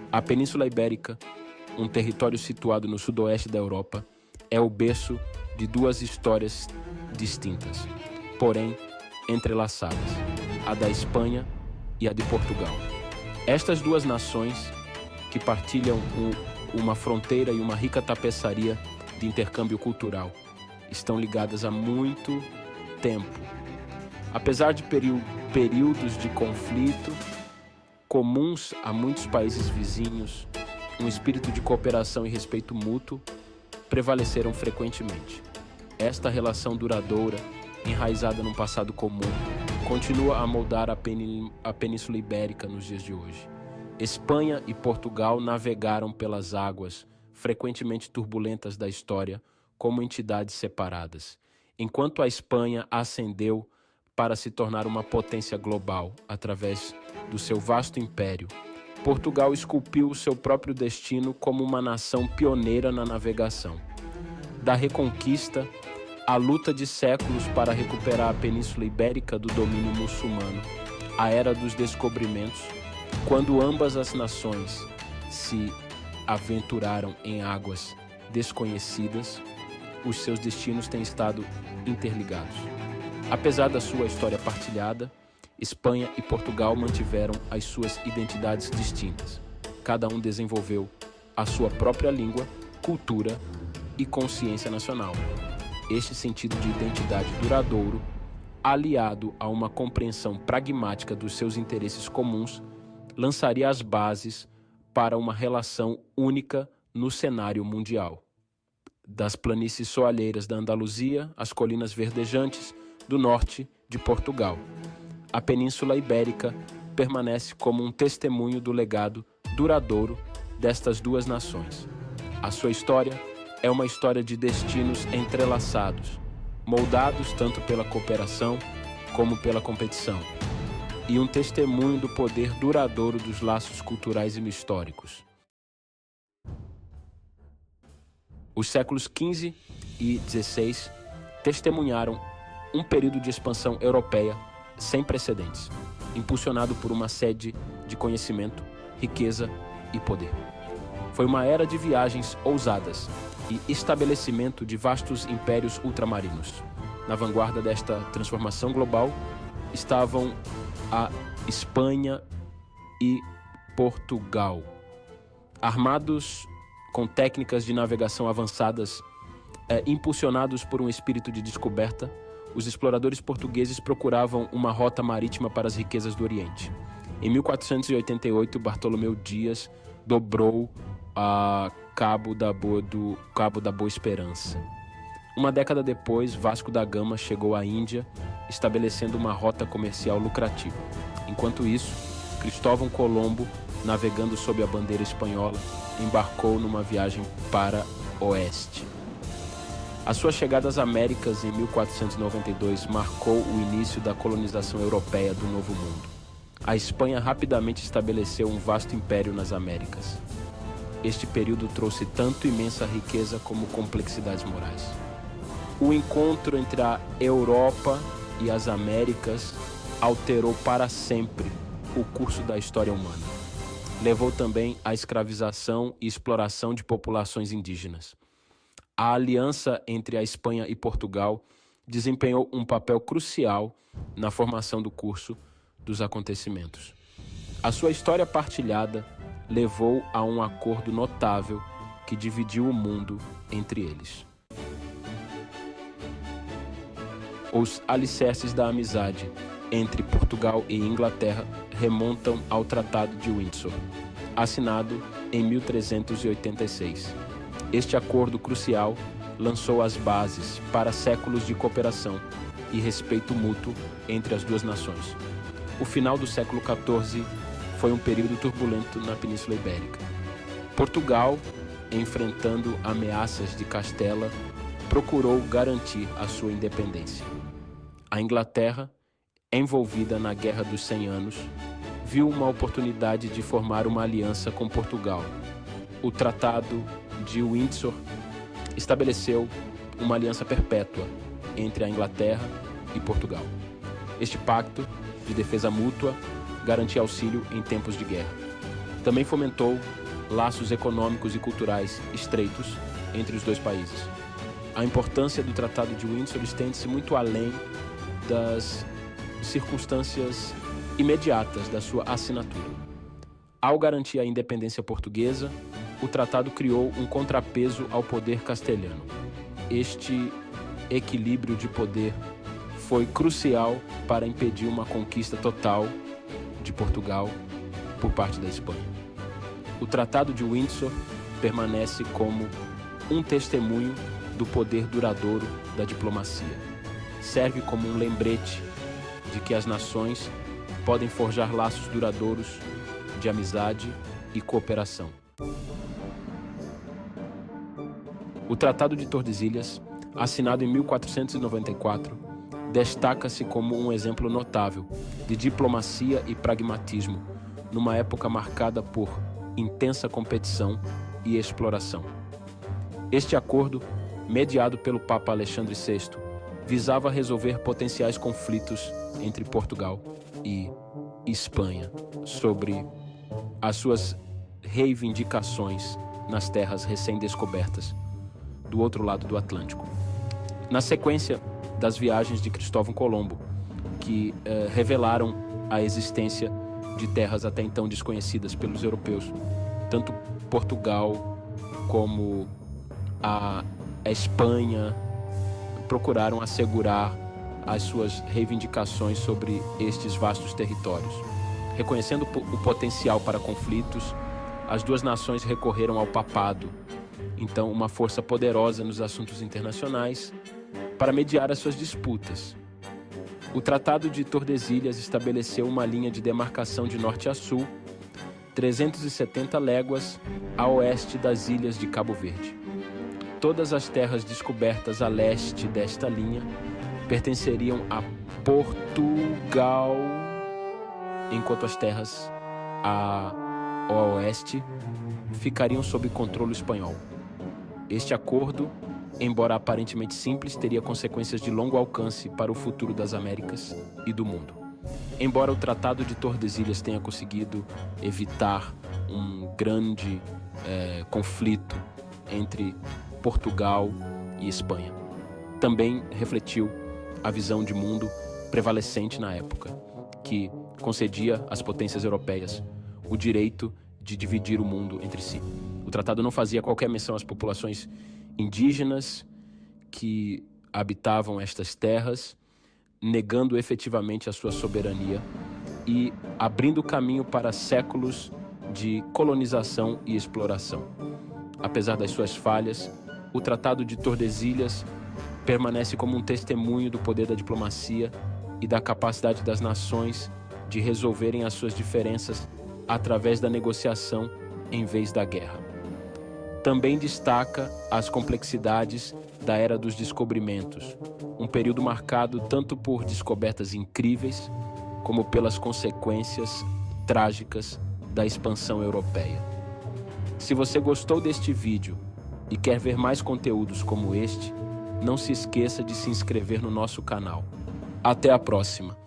A Península Ibérica, um território situado no sudoeste da Europa, é o berço de duas histórias distintas, porém entrelaçadas, a da Espanha e a de Portugal. Estas duas nações, que partilham uma fronteira e uma rica tapeçaria de intercâmbio cultural, estão ligadas há muito tempo. Apesar de períodos de conflito comuns a muitos países vizinhos, um espírito de cooperação e respeito mútuo prevaleceram frequentemente. Esta relação duradoura, enraizada num passado comum, continua a moldar a Península Ibérica nos dias de hoje. Espanha e Portugal navegaram pelas águas frequentemente turbulentas da história como entidades separadas, enquanto a Espanha ascendeu para se tornar uma potência global através do seu vasto império. Portugal esculpiu o seu próprio destino como uma nação pioneira na navegação. Da Reconquista, a luta de séculos para recuperar a Península Ibérica do domínio muçulmano, a Era dos Descobrimentos, quando ambas as nações se aventuraram em águas desconhecidas, os seus destinos têm estado interligados. Apesar da sua história partilhada, Espanha e Portugal mantiveram as suas identidades distintas. Cada um desenvolveu a sua própria língua, cultura e consciência nacional. Este sentido de identidade duradouro, aliado a uma compreensão pragmática dos seus interesses comuns, lançaria as bases para uma relação única no cenário mundial. Das planícies soalheiras da Andaluzia às colinas verdejantes do norte de Portugal, a Península Ibérica permanece como um testemunho do legado duradouro destas duas nações. A sua história é uma história de destinos entrelaçados, moldados tanto pela cooperação como pela competição, e um testemunho do poder duradouro dos laços culturais e históricos. Os séculos XV e XVI testemunharam um período de expansão europeia sem precedentes, impulsionado por uma sede de conhecimento, riqueza e poder. Foi uma era de viagens ousadas e estabelecimento de vastos impérios ultramarinos. Na vanguarda desta transformação global estavam a Espanha e Portugal. Armados com técnicas de navegação avançadas, impulsionados por um espírito de descoberta, os exploradores portugueses procuravam uma rota marítima para as riquezas do Oriente. Em 1488, Bartolomeu Dias dobrou a Cabo da Boa Esperança. Uma década depois, Vasco da Gama chegou à Índia, estabelecendo uma rota comercial lucrativa. Enquanto isso, Cristóvão Colombo, navegando sob a bandeira espanhola, embarcou numa viagem para oeste. A sua chegada às Américas em 1492 marcou o início da colonização europeia do Novo Mundo. A Espanha rapidamente estabeleceu um vasto império nas Américas. Este período trouxe tanto imensa riqueza como complexidades morais. O encontro entre a Europa e as Américas alterou para sempre o curso da história humana. Levou também à escravização e exploração de populações indígenas. A aliança entre a Espanha e Portugal desempenhou um papel crucial na formação do curso dos acontecimentos. A sua história partilhada levou a um acordo notável que dividiu o mundo entre eles. Os alicerces da amizade entre Portugal e Inglaterra remontam ao Tratado de Windsor, assinado em 1386. Este acordo crucial lançou as bases para séculos de cooperação e respeito mútuo entre as duas nações. O final do século XIV foi um período turbulento na Península Ibérica. Portugal, enfrentando ameaças de Castela, procurou garantir a sua independência. A Inglaterra, envolvida na Guerra dos 100 Anos, viu uma oportunidade de formar uma aliança com Portugal. O Tratado de Windsor estabeleceu uma aliança perpétua entre a Inglaterra e Portugal. Este pacto de defesa mútua garantia auxílio em tempos de guerra. Também fomentou laços econômicos e culturais estreitos entre os dois países. A importância do Tratado de Windsor estende-se muito além das circunstâncias imediatas da sua assinatura. Ao garantir a independência portuguesa, o tratado criou um contrapeso ao poder castelhano. Este equilíbrio de poder foi crucial para impedir uma conquista total de Portugal por parte da Espanha. O Tratado de Windsor permanece como um testemunho do poder duradouro da diplomacia. Serve como um lembrete de que as nações podem forjar laços duradouros de amizade e cooperação. O Tratado de Tordesilhas, assinado em 1494, destaca-se como um exemplo notável de diplomacia e pragmatismo numa época marcada por intensa competição e exploração. Este acordo, mediado pelo Papa Alexandre VI, visava resolver potenciais conflitos entre Portugal e Espanha sobre as suas reivindicações nas terras recém-descobertas do outro lado do Atlântico. Na sequência das viagens de Cristóvão Colombo, que revelaram a existência de terras até então desconhecidas pelos europeus, tanto Portugal como a Espanha procuraram assegurar as suas reivindicações sobre estes vastos territórios. Reconhecendo o potencial para conflitos, as duas nações recorreram ao papado, então uma força poderosa nos assuntos internacionais, para mediar as suas disputas. O Tratado de Tordesilhas estabeleceu uma linha de demarcação de norte a sul, 370 léguas a oeste das ilhas de Cabo Verde. Todas as terras descobertas a leste desta linha pertenceriam a Portugal, enquanto as terras ao oeste ficariam sob controle espanhol. Este acordo, embora aparentemente simples, teria consequências de longo alcance para o futuro das Américas e do mundo. Embora o Tratado de Tordesilhas tenha conseguido evitar um grande conflito entre Portugal e Espanha, também refletiu a visão de mundo prevalecente na época, que concedia às potências europeias o direito de dividir o mundo entre si. O tratado não fazia qualquer menção às populações indígenas que habitavam estas terras, negando efetivamente a sua soberania e abrindo caminho para séculos de colonização e exploração. Apesar das suas falhas, o Tratado de Tordesilhas permanece como um testemunho do poder da diplomacia e da capacidade das nações de resolverem as suas diferenças através da negociação em vez da guerra. Também destaca as complexidades da Era dos Descobrimentos, um período marcado tanto por descobertas incríveis como pelas consequências trágicas da expansão europeia. Se você gostou deste vídeo e quer ver mais conteúdos como este, não se esqueça de se inscrever no nosso canal. Até a próxima!